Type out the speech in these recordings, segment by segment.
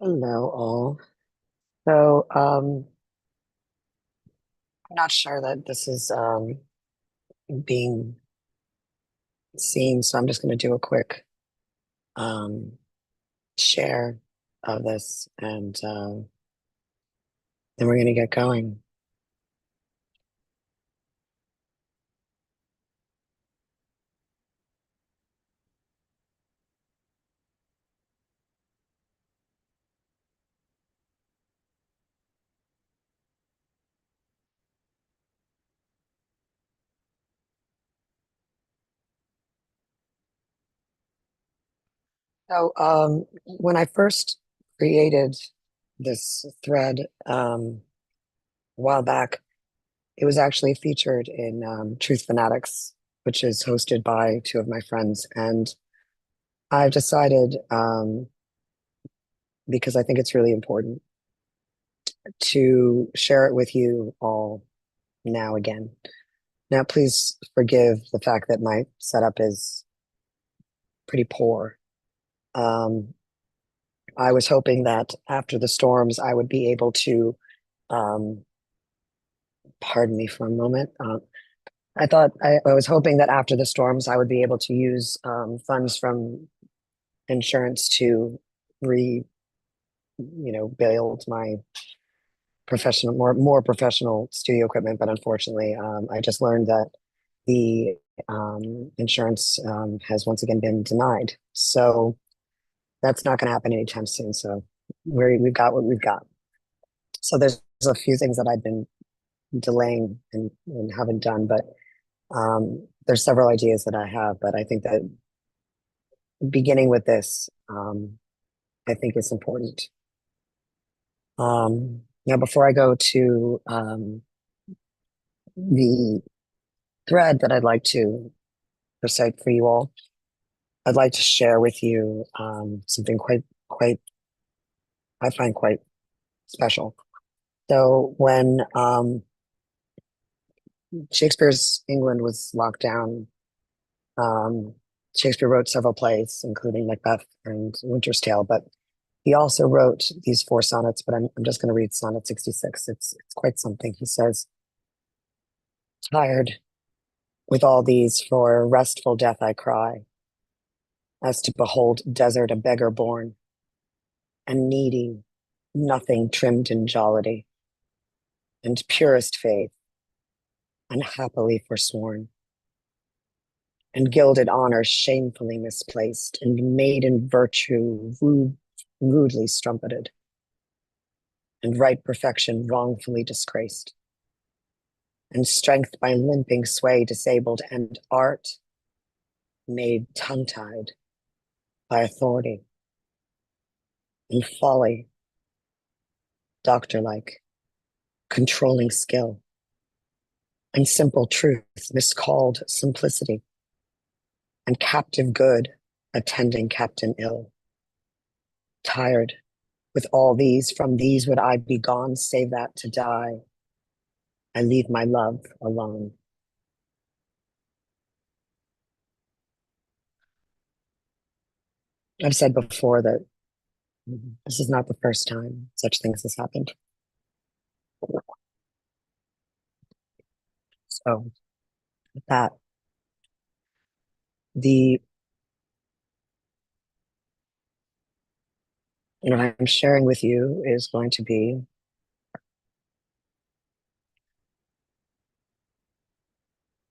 Hello, all. So, I'm not sure that this is being seen, so I'm just going to do a quick um, share of this, and then we're going to get going. So, when I first created this thread a while back, it was actually featured in Truth Fanatics, which is hosted by two of my friends, and I've decided, because I think it's really important, to share it with you all now again. Now, please forgive the fact that my setup is pretty poor. Um, I was hoping that after the storms, I would be able to, um, pardon me for a moment. I was hoping that after the storms, I would be able to use funds from insurance to build my more professional studio equipment. But unfortunately, I just learned that the insurance has once again been denied. So that's not going to happen anytime soon. So we've got what we've got. So there's a few things that I've been delaying and haven't done, but there's several ideas that I have. But I think that beginning with this, I think is important. Now, before I go to the thread that I'd like to recite for you all, I'd like to share with you something quite, I find quite special. So when Shakespeare's England was locked down, um, Shakespeare wrote several plays, including Macbeth and Winter's Tale, but he also wrote these four sonnets, but I'm just going to read Sonnet 66. It's quite something. He says, tired with all these for restful death I cry, as to behold desert a beggar born, and needy, nothing trimmed in jollity, and purest faith, unhappily forsworn, and gilded honor shamefully misplaced, and maiden virtue rudely strumpeted, and right perfection wrongfully disgraced, and strength by limping sway disabled, and art made tongue-tied by authority, and folly, doctor-like, controlling skill, and simple truth miscalled simplicity, and captive good attending captain ill. Tired with all these, from these would I be gone, save that to die. I leave my love alone. I've said before that this is not the first time such things has happened. So with that, the what I'm sharing with you is going to be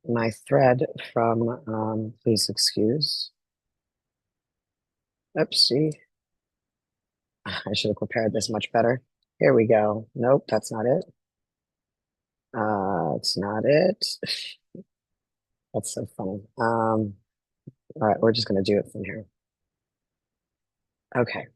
my thread from, please excuse. Oopsie. I should have prepared this much better. Here we go. Nope, that's not it. It's not it. That's so funny. All right, we're just gonna do it from here. Okay.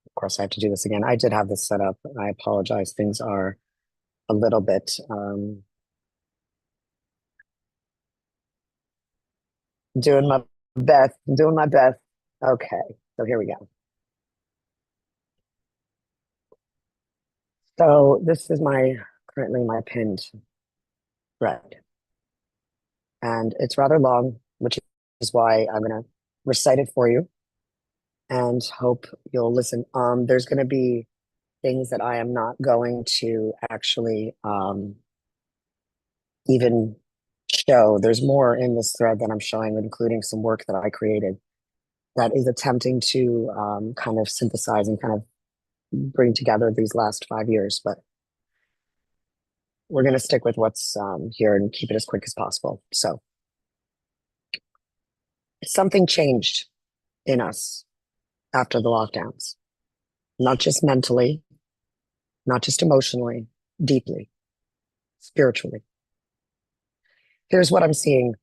Of course, I have to do this again. I did have this set up. I apologize. Things are a little bit doing my best. Doing my best. Okay. So here we go. So this is currently my pinned thread, and it's rather long, which is why I'm gonna recite it for you and hope you'll listen. There's gonna be things that I am not going to actually even show. There's more in this thread that I'm showing, including some work that I created that is attempting to kind of synthesize and kind of bring together these last 5 years. But we're going to stick with what's here and keep it as quick as possible. So something changed in us after the lockdowns, not just mentally, not just emotionally, deeply, spiritually. Here's what I'm seeing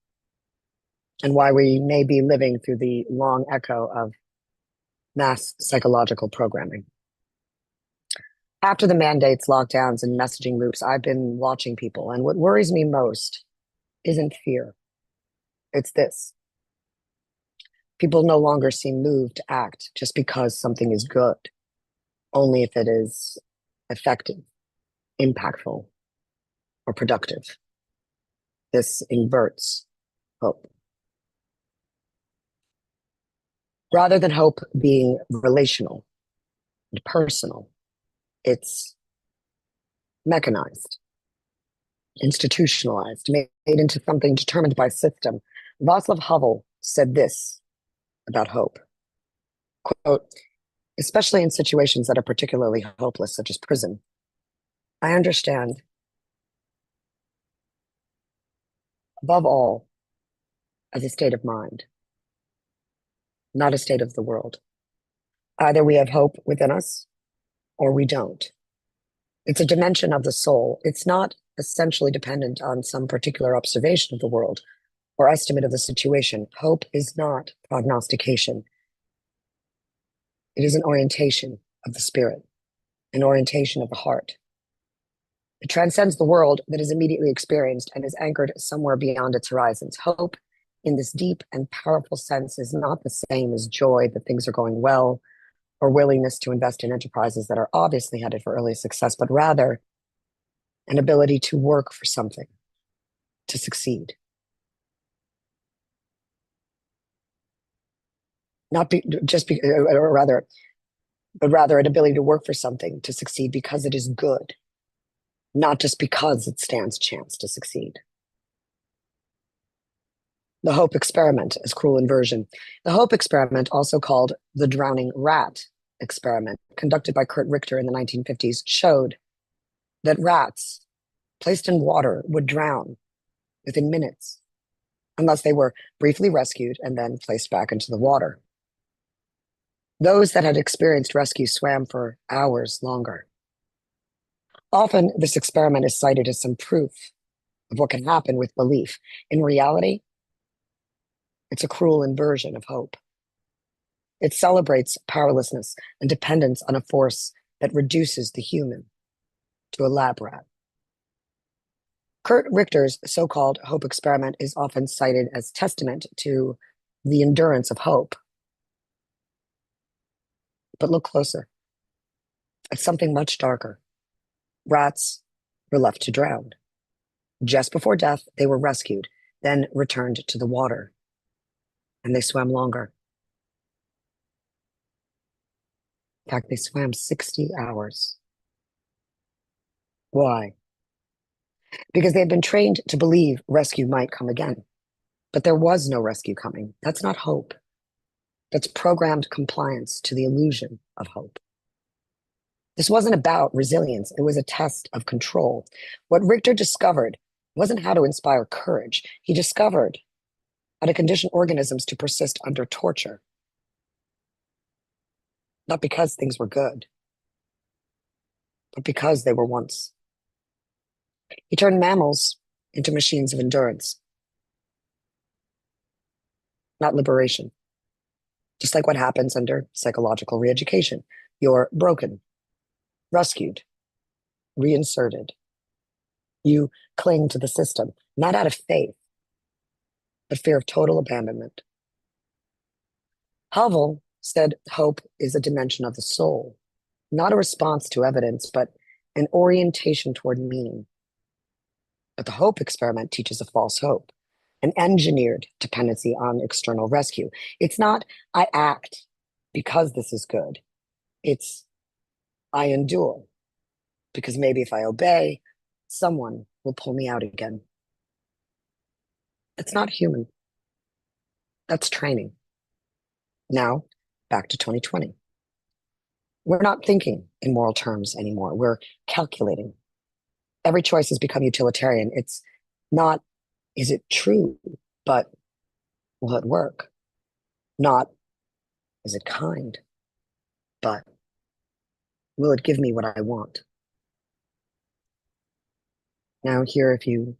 and why we may be living through the long echo of mass psychological programming. After the mandates, lockdowns, and messaging loops, I've been watching people, and what worries me most isn't fear. It's this. People no longer seem moved to act just because something is good, only if it is effective, impactful, or productive. This inverts hope. Rather than hope being relational and personal, it's mechanized, institutionalized, made into something determined by system. Václav Havel said this about hope, quote, especially in situations that are particularly hopeless, such as prison. I understand, above all, as a state of mind, not a state of the world. Either we have hope within us or we don't. It's a dimension of the soul. It's not essentially dependent on some particular observation of the world or estimate of the situation. Hope is not prognostication. It is an orientation of the spirit, an orientation of the heart. It transcends the world that is immediately experienced and is anchored somewhere beyond its horizons. Hope, in this deep and powerful sense, is not the same as joy that things are going well or willingness to invest in enterprises that are obviously headed for early success, but rather an ability to work for something, to succeed. Not be, just be, or rather, but rather an ability to work for something, to succeed because it is good, not just because it stands chance to succeed. The Hope Experiment is cruel inversion. The Hope Experiment, also called the drowning rat experiment, conducted by Kurt Richter in the 1950s, showed that rats placed in water would drown within minutes unless they were briefly rescued and then placed back into the water. Those that had experienced rescue swam for hours longer. Often, this experiment is cited as some proof of what can happen with belief. In reality, it's a cruel inversion of hope. It celebrates powerlessness and dependence on a force that reduces the human to a lab rat. Kurt Richter's so-called hope experiment is often cited as testament to the endurance of hope. But look closer. It's something much darker. Rats were left to drown. Just before death, they were rescued, then returned to the water, and they swam longer. In fact, they swam 60 hours. Why? Because they had been trained to believe rescue might come again. But there was no rescue coming. That's not hope. That's programmed compliance to the illusion of hope. This wasn't about resilience. It was a test of control. What Richter discovered wasn't how to inspire courage. He discovered how to condition organisms to persist under torture. Not because things were good, but because they were once. He turned mammals into machines of endurance, not liberation. Just like what happens under psychological re-education. You're broken, rescued, reinserted. You cling to the system, not out of faith, but fear of total abandonment. Havel said hope is a dimension of the soul, not a response to evidence, but an orientation toward meaning. But the hope experiment teaches a false hope, an engineered dependency on external rescue. It's not, I act because this is good. It's, I endure because maybe if I obey, someone will pull me out again. It's not human. That's training. Now, back to 2020. We're not thinking in moral terms anymore. We're calculating. Every choice has become utilitarian. It's not, is it true, but will it work? Not, is it kind, but will it give me what I want? Now, here, if you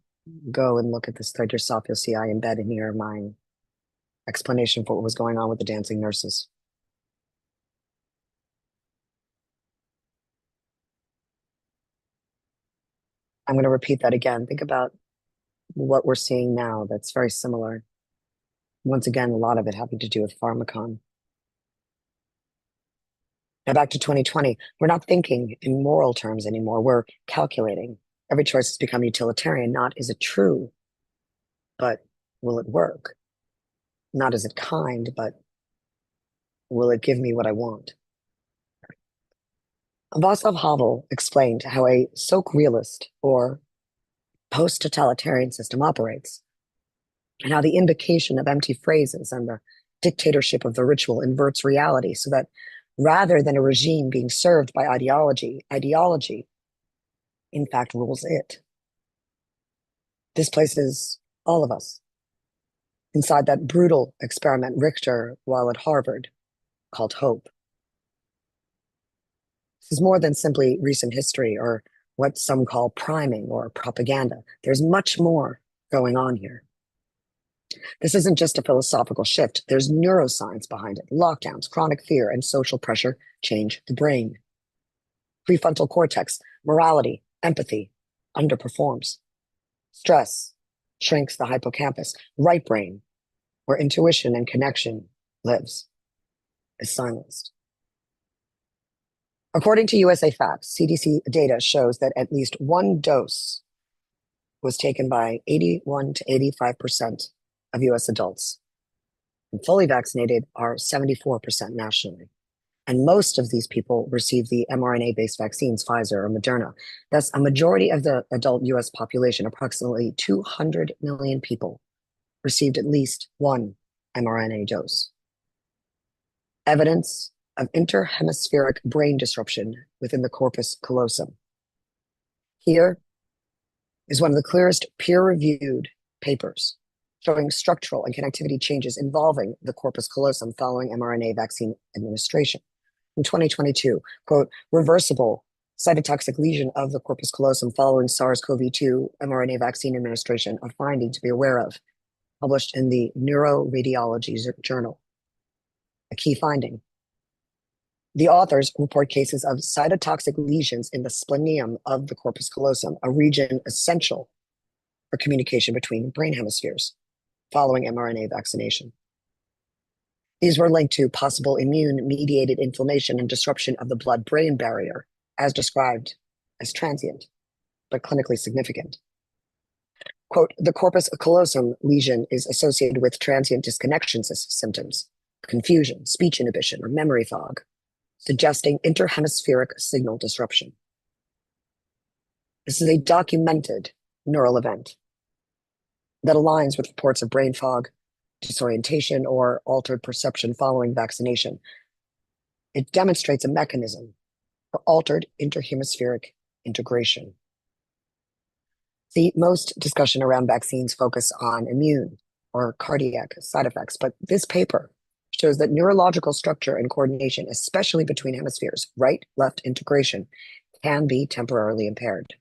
go and look at this thread yourself, you'll see I embed in here my explanation for what was going on with the dancing nurses. I'm going to repeat that again. Think about what we're seeing now that's very similar. Once again, a lot of it having to do with Pharmakon. Now back to 2020, we're not thinking in moral terms anymore. We're calculating. Every choice has become utilitarian. Not is it true, but will it work? Not is it kind, but will it give me what I want? Václav Havel explained how a folk realist or post-totalitarian system operates, and how the invocation of empty phrases and the dictatorship of the ritual inverts reality so that rather than a regime being served by ideology, ideology in fact rules it. This places all of us inside that brutal experiment Richter, while at Harvard, called hope. This is more than simply recent history or what some call priming or propaganda. There's much more going on here. This isn't just a philosophical shift. There's neuroscience behind it. Lockdowns, chronic fear, and social pressure change the brain. Prefrontal cortex, morality, empathy, underperforms. Stress shrinks the hippocampus. Right brain, where intuition and connection lives, is silenced. According to USA Facts, CDC data shows that at least one dose was taken by 81 to 85% of US adults. And fully vaccinated are 74% nationally. And most of these people received the mRNA-based vaccines, Pfizer or Moderna. Thus, a majority of the adult US population, approximately 200 million people, received at least one mRNA dose. Evidence of interhemispheric brain disruption within the corpus callosum. Here is one of the clearest peer-reviewed papers showing structural and connectivity changes involving the corpus callosum following mRNA vaccine administration. In 2022, quote, reversible cytotoxic lesion of the corpus callosum following SARS-CoV-2 mRNA vaccine administration, a finding to be aware of, published in the Neuroradiology Journal. A key finding. The authors report cases of cytotoxic lesions in the splenium of the corpus callosum, a region essential for communication between brain hemispheres following mRNA vaccination. These were linked to possible immune-mediated inflammation and disruption of the blood-brain barrier, as described as transient, but clinically significant. Quote, the corpus callosum lesion is associated with transient disconnection symptoms, confusion, speech inhibition, or memory fog, suggesting interhemispheric signal disruption. This is a documented neural event that aligns with reports of brain fog, disorientation, or altered perception following vaccination. It demonstrates a mechanism for altered interhemispheric integration. The most discussion around vaccines focus on immune or cardiac side effects, but this paper shows that neurological structure and coordination, especially between hemispheres, right-left integration, can be temporarily impaired.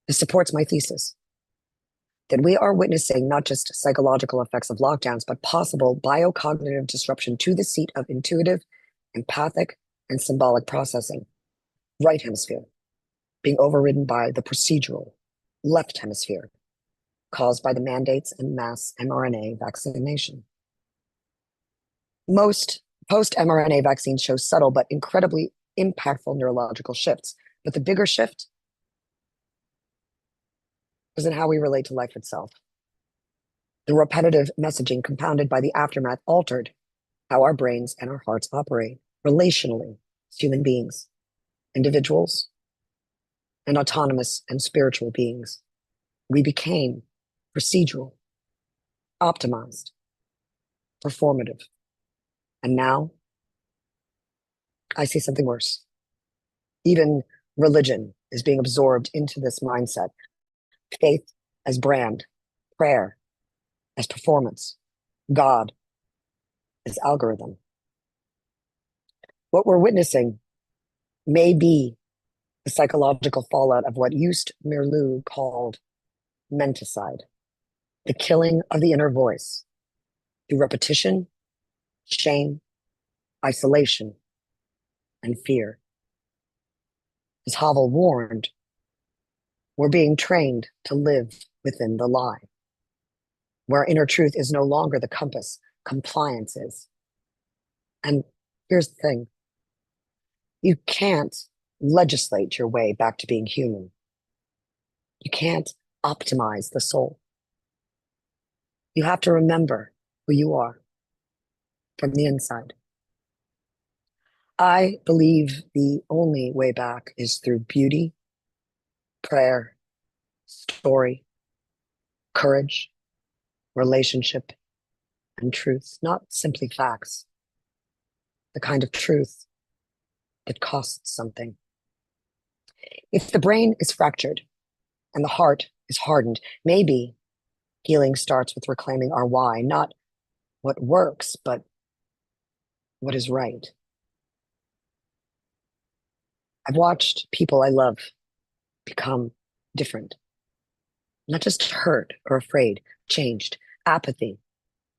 This supports my thesis that we are witnessing not just psychological effects of lockdowns, but possible biocognitive disruption to the seat of intuitive, empathic, and symbolic processing, right hemisphere, being overridden by the procedural, left hemisphere, caused by the mandates and mass mRNA vaccination. Most post mRNA vaccines show subtle but incredibly impactful neurological shifts. But the bigger shift is in how we relate to life itself. The repetitive messaging compounded by the aftermath altered how our brains and our hearts operate relationally as human beings, individuals, and autonomous and spiritual beings. We became procedural, optimized, performative. And now I see something worse. Even religion is being absorbed into this mindset. Faith as brand, prayer as performance, God as algorithm. What we're witnessing may be the psychological fallout of what Joost Meerloo called menticide, the killing of the inner voice through repetition, shame, isolation, and fear. As Havel warned, we're being trained to live within the lie, where inner truth is no longer the compass, compliance is. And here's the thing, you can't legislate your way back to being human. You can't optimize the soul. You have to remember who you are from the inside. I believe the only way back is through beauty, prayer, story, courage, relationship, and truth, not simply facts. The kind of truth that costs something. If the brain is fractured and the heart is hardened, maybe healing starts with reclaiming our why, not what works, but what is right. I've watched people I love become different, not just hurt or afraid, changed, apathy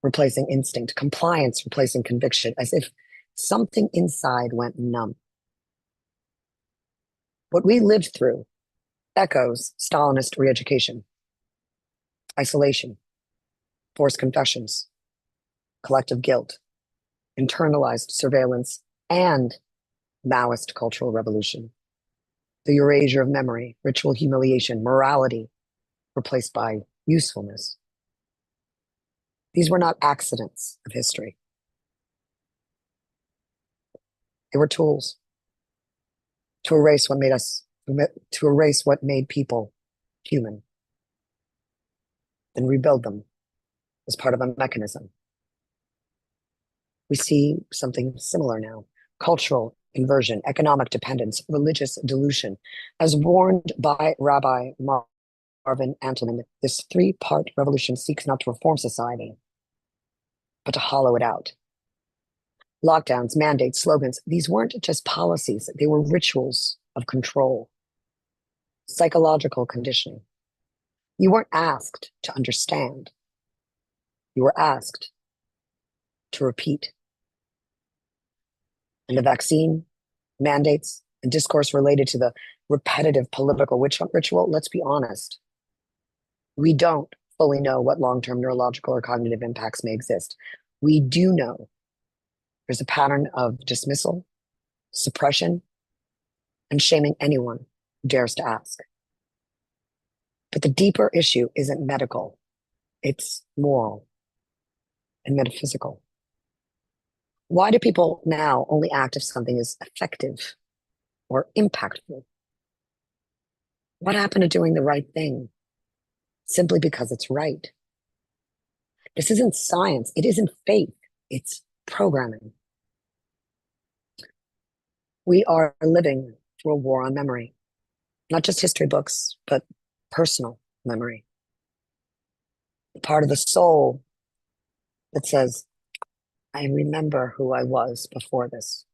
replacing instinct, compliance replacing conviction, as if something inside went numb. What we lived through echoes Stalinist re-education, isolation, forced confessions, collective guilt, internalized surveillance, and Maoist cultural revolution. The erasure of memory, ritual humiliation, morality replaced by usefulness. These were not accidents of history. They were tools to erase what made us, to erase what made people human, then rebuild them as part of a mechanism. We see something similar now. Cultural inversion, economic dependence, religious dilution. As warned by Rabbi Marvin Antelman, this three-part revolution seeks not to reform society, but to hollow it out. Lockdowns, mandates, slogans, these weren't just policies, they were rituals of control, psychological conditioning. You weren't asked to understand. You were asked to repeat. And the vaccine, mandates, and discourse related to the repetitive political witch hunt ritual, let's be honest, we don't fully know what long-term neurological or cognitive impacts may exist. We do know there's a pattern of dismissal, suppression, and shaming anyone who dares to ask. But the deeper issue isn't medical, it's moral and metaphysical. Why do people now only act if something is effective or impactful? What happened to doing the right thing simply because it's right? This isn't science, it isn't faith, it's programming. We are living through a war on memory, not just history books, but personal memory. The part of the soul that says, I remember who I was before this.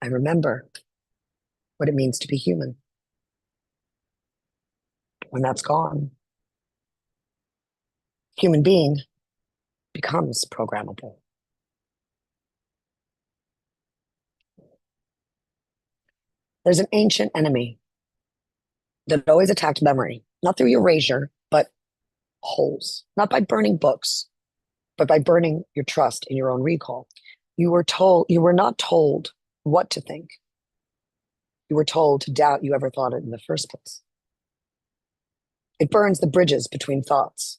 I remember what it means to be human. When that's gone, human being becomes programmable. There's an ancient enemy that always attacked memory, not through erasure, but holes, not by burning books, but by burning your trust in your own recall. You were not told what to think. You were told to doubt you ever thought it in the first place. It burns the bridges between thoughts.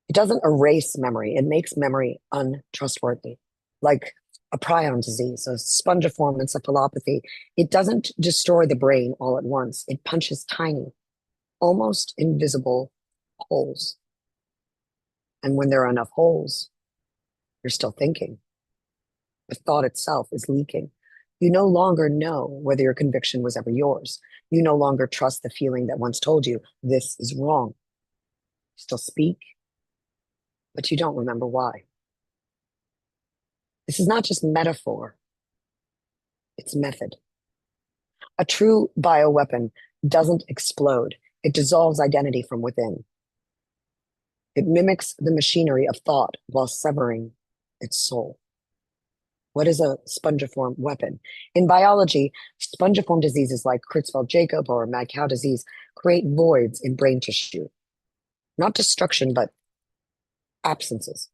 It doesn't erase memory. It makes memory untrustworthy, like a prion disease, a spongiform encephalopathy. It doesn't destroy the brain all at once. It punches tiny, almost invisible holes. And when there are enough holes, you're still thinking. The thought itself is leaking. You no longer know whether your conviction was ever yours. You no longer trust the feeling that once told you this is wrong. You still speak, but you don't remember why. This is not just metaphor, it's method. A true bioweapon doesn't explode, it dissolves identity from within. It mimics the machinery of thought while severing its soul. What is a spongiform weapon? In biology, spongiform diseases like Creutzfeldt-Jakob or mad cow disease create voids in brain tissue. Not destruction, but absences.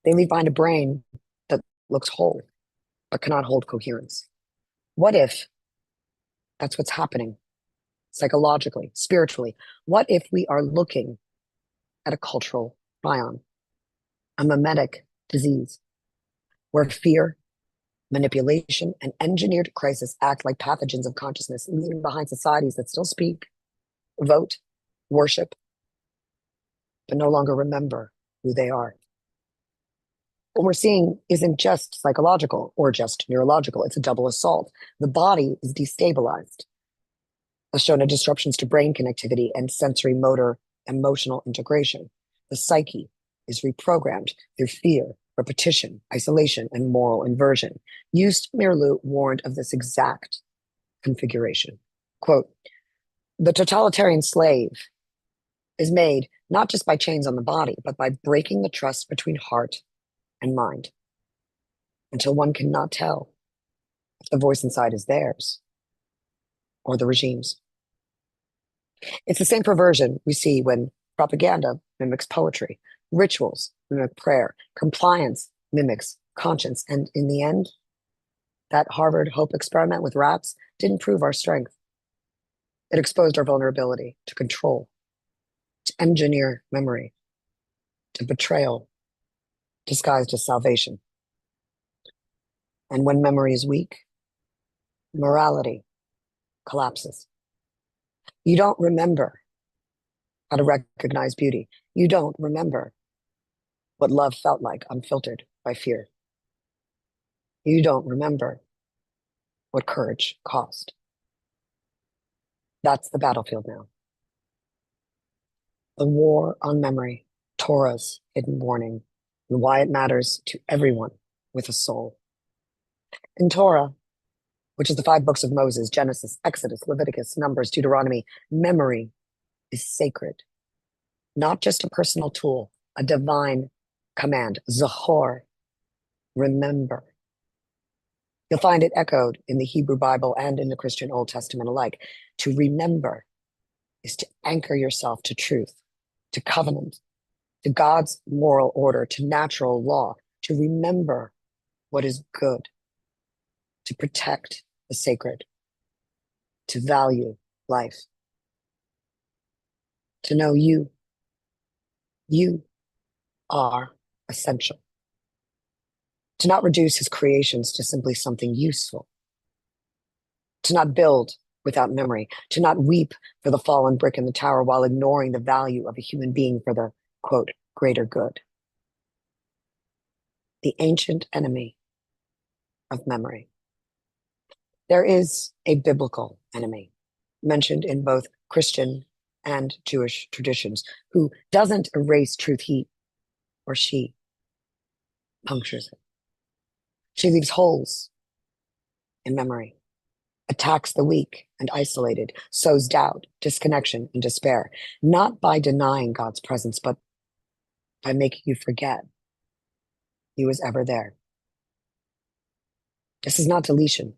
They leave behind a brain that looks whole, but cannot hold coherence. What if that's what's happening psychologically, spiritually? What if we are looking at a cultural prion, a mimetic disease, where fear, manipulation, and engineered crisis act like pathogens of consciousness, leaving behind societies that still speak, vote, worship, but no longer remember who they are? What we're seeing isn't just psychological or just neurological, it's a double assault. The body is destabilized, as shown in disruptions to brain connectivity and sensory motor emotional integration. The psyche is reprogrammed through fear, repetition, isolation, and moral inversion. Youst Mirlu warned of this exact configuration. Quote, the totalitarian slave is made not just by chains on the body, but by breaking the trust between heart and mind, until one cannot tell if the voice inside is theirs or the regime's. It's the same perversion we see when propaganda mimics poetry, rituals mimic prayer, compliance mimics conscience, and in the end, that Harvard Hope experiment with rats didn't prove our strength. It exposed our vulnerability to control, to engineer memory, to betrayal disguised as salvation. And when memory is weak, morality collapses. You don't remember how to recognize beauty. You don't remember what love felt like unfiltered by fear. You don't remember what courage cost. That's the battlefield now. The war on memory, Torah's hidden warning, and why it matters to everyone with a soul. In Torah, which is the 5 books of Moses, Genesis, Exodus, Leviticus, Numbers, Deuteronomy, memory is sacred. Not just a personal tool, a divine command. Zachor, remember. You'll find it echoed in the Hebrew Bible and in the Christian Old Testament alike. To remember is to anchor yourself to truth, to covenant, to God's moral order, to natural law, to remember what is good, to protect the sacred, to value life, to know you are essential, to not reduce his creations to simply something useful, to not build without memory, to not weep for the fallen brick in the tower while ignoring the value of a human being for the, quote, greater good. The ancient enemy of memory. There is a biblical enemy mentioned in both Christian and Jewish traditions who doesn't erase truth. He or she punctures it. She leaves holes in memory, attacks the weak and isolated, sows doubt, disconnection, and despair, not by denying God's presence, but by making you forget he was ever there. This is not deletion.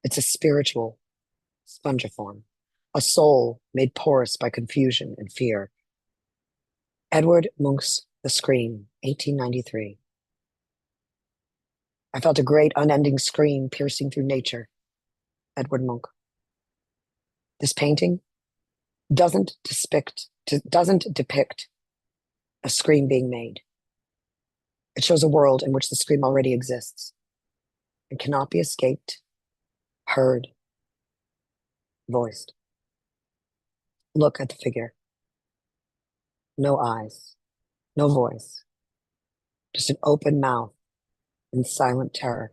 It's a spiritual spongiform, a soul made porous by confusion and fear, Edward Munch's The Scream, 1893. I felt a great unending scream piercing through nature. Edward Munch. This painting doesn't depict a scream being made. It shows a world in which the scream already exists and cannot be escaped, heard, voiced. Look at the figure. No eyes, no voice, just an open mouth and silent terror.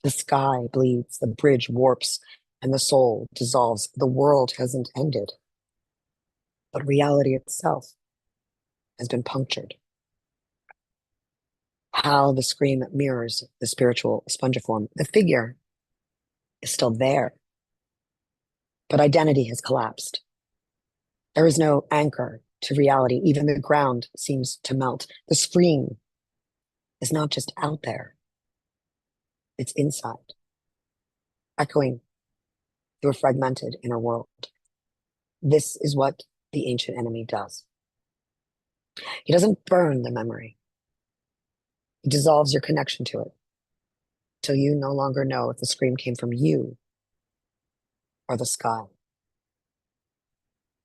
The sky bleeds, the bridge warps, and the soul dissolves. The world hasn't ended, but reality itself has been punctured. How the scream mirrors the spiritual spongiform. The figure is still there, but identity has collapsed. There is no anchor to reality. Even the ground seems to melt. The scream is not just out there, it's inside, echoing through a fragmented inner world. This is what the ancient enemy does. He doesn't burn the memory. He dissolves your connection to it till you no longer know if the scream came from you or the sky.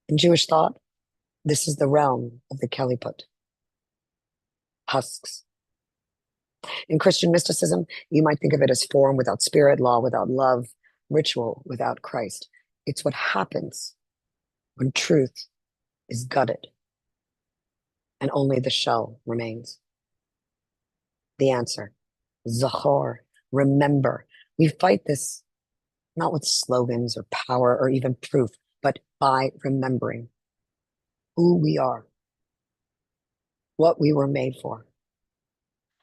In Jewish thought, this is the realm of the Keliput, husks. In Christian mysticism, you might think of it as form without spirit, law without love, ritual without Christ. It's what happens when truth is gutted and only the shell remains. The answer, Zachor, remember. We fight this not with slogans or power or even proof, but by remembering who we are, what we were made for,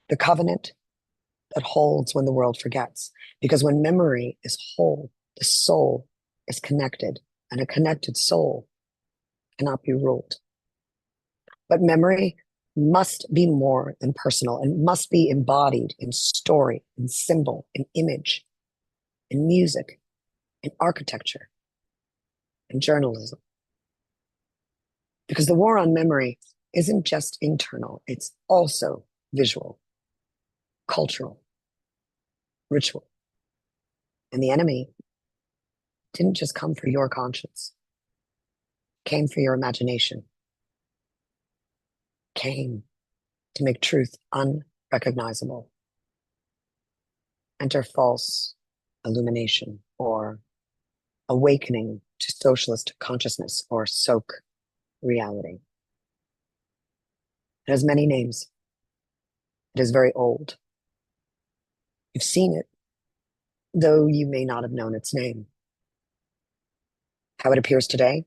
the covenant that holds when the world forgets. Because when memory is whole, the soul is connected, and a connected soul cannot be ruled. But memory must be more than personal and must be embodied in story, in symbol, in image, in music, in architecture, in journalism. Because the war on memory isn't just internal, it's also visual, cultural, ritual. And the enemy didn't just come for your conscience, came for your imagination, came to make truth unrecognizable. Enter false illumination or awakening to socialist consciousness or soak reality. It has many names. It is very old. You've seen it, though you may not have known its name. How it appears today?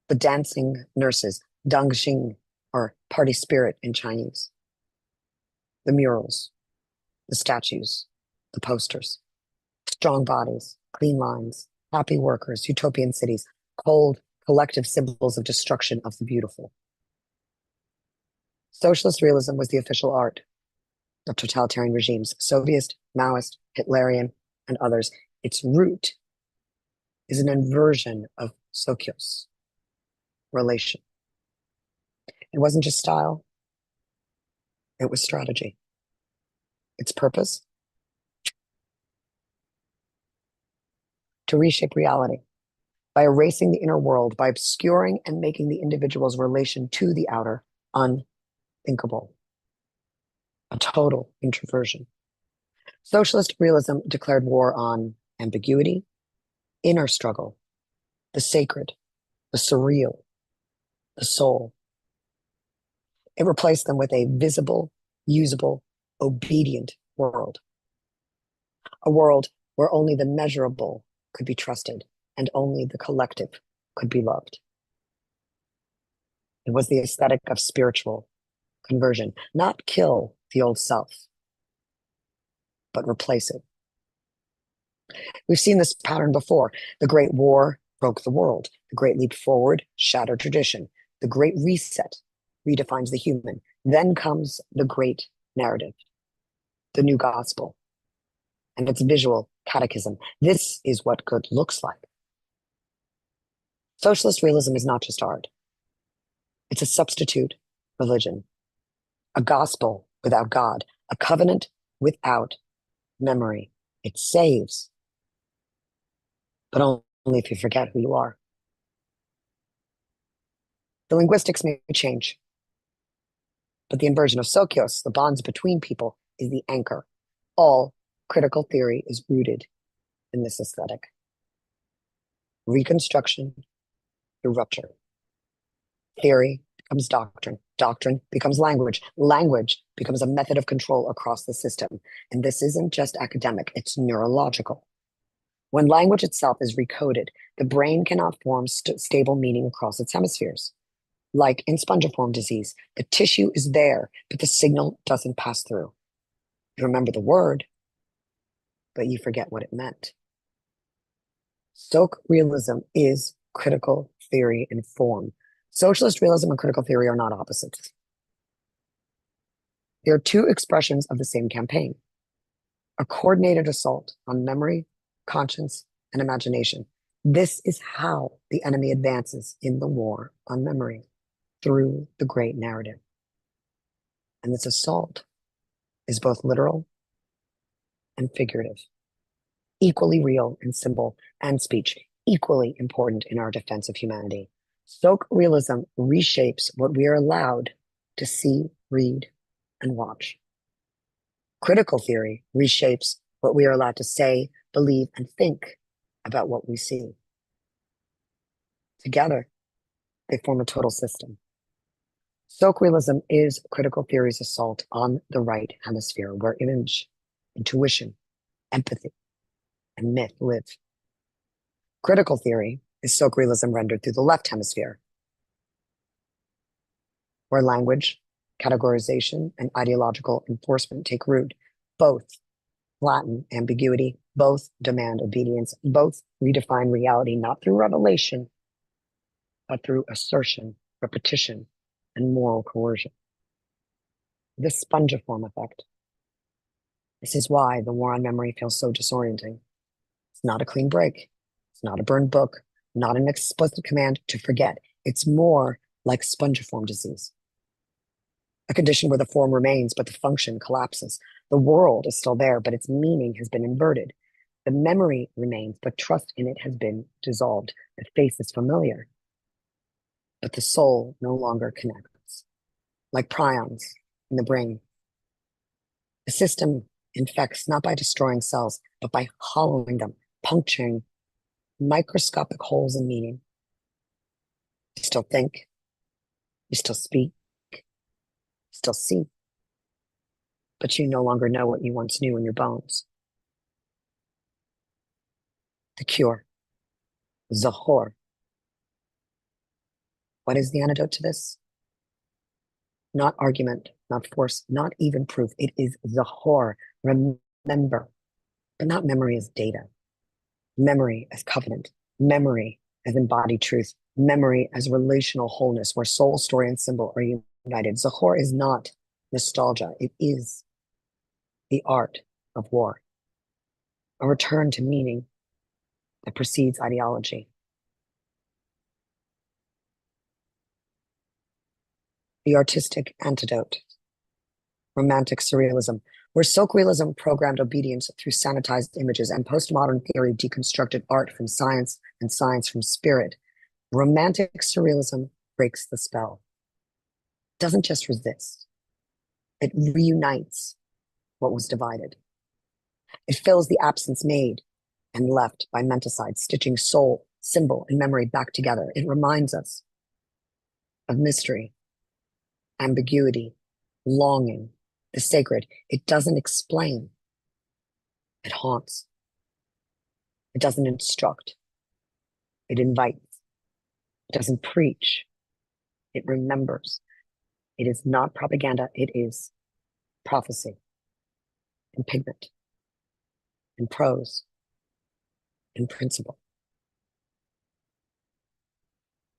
The dancing nurses, Dangxing, or party spirit in Chinese. The murals, the statues, the posters. Strong bodies, clean lines, happy workers, utopian cities, cold, collective symbols of destruction of the beautiful. Socialist realism was the official art of totalitarian regimes, Soviet, Maoist, Hitlerian, and others. Its root is an inversion of Sokyos, relation. It wasn't just style, it was strategy. Its purpose? To reshape reality by erasing the inner world, by obscuring and making the individual's relation to the outer unthinkable. A total introversion. Socialist realism declared war on ambiguity, inner struggle, the sacred, the surreal, the soul. It replaced them with a visible, usable, obedient world. A world where only the measurable could be trusted and only the collective could be loved. It was the aesthetic of spiritual conversion, not kill the old self, but replace it. We've seen this pattern before. The Great War broke the world. The Great Leap Forward shattered tradition. The Great Reset redefines the human. Then comes the Great Narrative, the New Gospel, and its visual catechism. This is what good looks like. Socialist realism is not just art. It's a substitute religion, a gospel without God, a covenant without memory. It saves, but only if you forget who you are. The linguistics may change, but the inversion of Sokios, the bonds between people, is the anchor. All critical theory is rooted in this aesthetic. Reconstruction through rupture. Theory becomes doctrine. Doctrine becomes language. Language becomes a method of control across the system. And this isn't just academic, it's neurological. When language itself is recoded, the brain cannot form stable meaning across its hemispheres. Like in spongiform disease, the tissue is there, but the signal doesn't pass through. You remember the word, but you forget what it meant. Stoic realism is critical theory in form. Socialist realism and critical theory are not opposites. They are two expressions of the same campaign, a coordinated assault on memory, conscience, and imagination. This is how the enemy advances in the war on memory, through the great narrative. And this assault is both literal and figurative, equally real in symbol and speech, equally important in our defense of humanity. Stoic realism reshapes what we are allowed to see, read, and watch. Critical theory reshapes what we are allowed to say, believe, and think about what we see. Together, they form a total system. Stoic realism is critical theory's assault on the right hemisphere, where image, intuition, empathy, and myth live. Critical theory is Stoic realism rendered through the left hemisphere, where language, categorization, and ideological enforcement take root. Both flatten ambiguity, both demand obedience, both redefine reality not through revelation, but through assertion, repetition, and moral coercion. This spongiform effect. This is why the war on memory feels so disorienting. It's not a clean break. It's not a burned book, not an explicit command to forget. It's more like spongiform disease, a condition where the form remains, but the function collapses. The world is still there, but its meaning has been inverted. The memory remains, but trust in it has been dissolved. The face is familiar, but the soul no longer connects. Like prions in the brain, the system infects not by destroying cells, but by hollowing them, puncturing microscopic holes in meaning. You still think, you still speak, you still see, but you no longer know what you once knew in your bones. The cure, Zahor. What is the antidote to this? Not argument, not force, not even proof. It is Zahor. Remember, but not memory as data. Memory as covenant. Memory as embodied truth. Memory as relational wholeness, where soul, story, and symbol are united. Zahor is not nostalgia. It is the art of war. A return to meaning that precedes ideology. The artistic antidote. Romantic surrealism, where Stoic realism programmed obedience through sanitized images and postmodern theory deconstructed art from science and science from spirit. Romantic surrealism breaks the spell. It doesn't just resist. It reunites what was divided. It fills the absence made and left by menticide, stitching soul, symbol, and memory back together. It reminds us of mystery, ambiguity, longing, the sacred. It doesn't explain. It haunts. It doesn't instruct. It invites. It doesn't preach. It remembers. It is not propaganda. It is prophecy in pigment, in prose, in principle.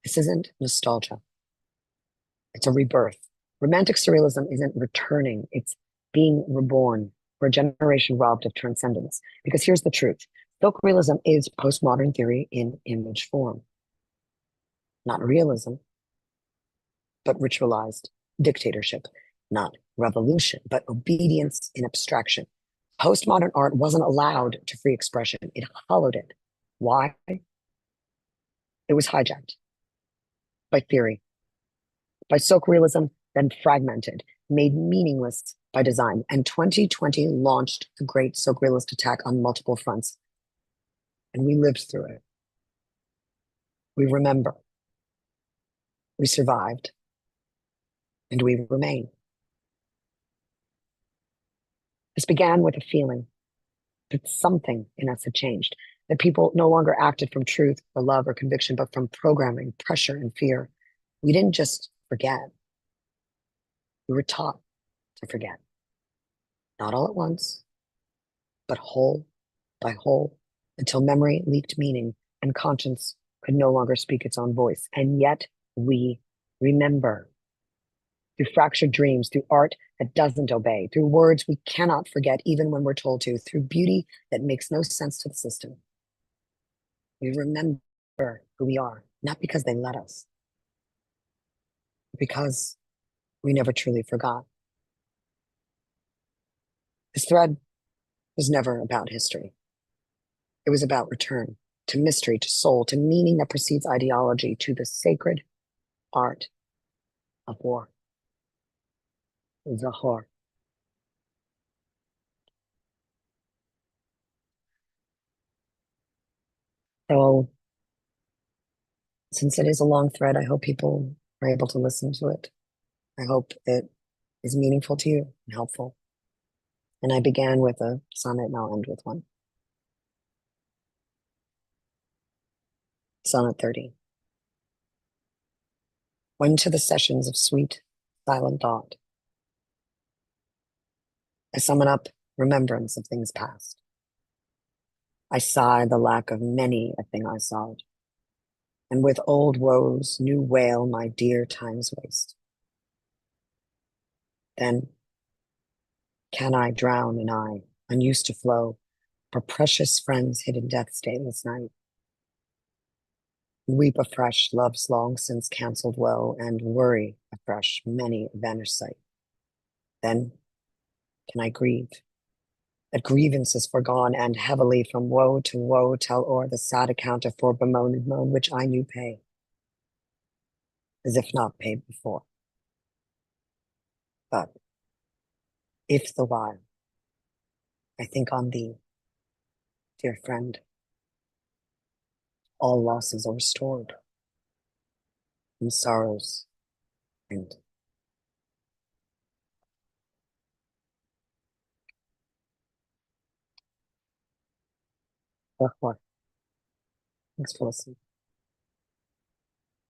This isn't nostalgia. It's a rebirth. Romantic surrealism isn't returning. It's being reborn for a generation robbed of transcendence. Because here's the truth. Stoic realism is postmodern theory in image form, not realism. but ritualized dictatorship, not revolution, but obedience in abstraction. Postmodern art wasn't allowed to free expression, it hollowed it. Why? It was hijacked by theory, by Silk realism, then fragmented, made meaningless by design. And 2020 launched the great Silk realist attack on multiple fronts. And we lived through it. We remember. We survived. And we remain. This began with a feeling that something in us had changed, that people no longer acted from truth or love or conviction, but from programming, pressure, and fear. We didn't just forget. We were taught to forget. Not all at once, but whole by whole, until memory leaked meaning and conscience could no longer speak its own voice. And yet we remember. Through fractured dreams, through art that doesn't obey, through words we cannot forget even when we're told to, through beauty that makes no sense to the system. We remember who we are, not because they let us, but because we never truly forgot. This thread was never about history. It was about return to mystery, to soul, to meaning that precedes ideology, to the sacred art of war. Zahor. So, since it is a long thread, I hope people are able to listen to it. I hope it is meaningful to you and helpful. And I began with a sonnet, and I'll end with one. Sonnet 30. When to the sessions of sweet, silent thought, I summon up remembrance of things past. I sigh the lack of many a thing I sought, and with old woes new wail my dear time's waste. Then can I drown an eye, unused to flow, for precious friends hid in death's dateless night? Weep afresh love's long since cancelled woe, and worry afresh many a vanished sight. Then can I grieve that grievance is forgone, and heavily from woe to woe tell o'er the sad account of for bemoaned moan which I knew pay, as if not paid before. But if the while I think on thee, dear friend, all losses are restored, and sorrows end. Thanks for listening.